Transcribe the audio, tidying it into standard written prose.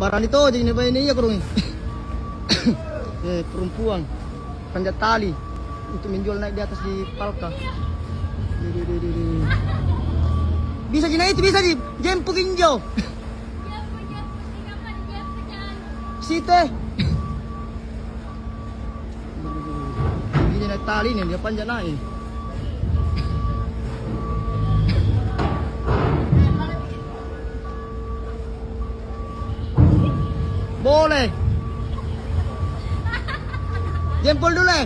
Barang itu aja ini ya kurung. Perempuan panjat tali untuk menjual naik di atas di palka. Bisa Jina itu bisa di jemput injo. Site. Ini naik tali nih dia panjat naik. Boleh. Jempol dulu.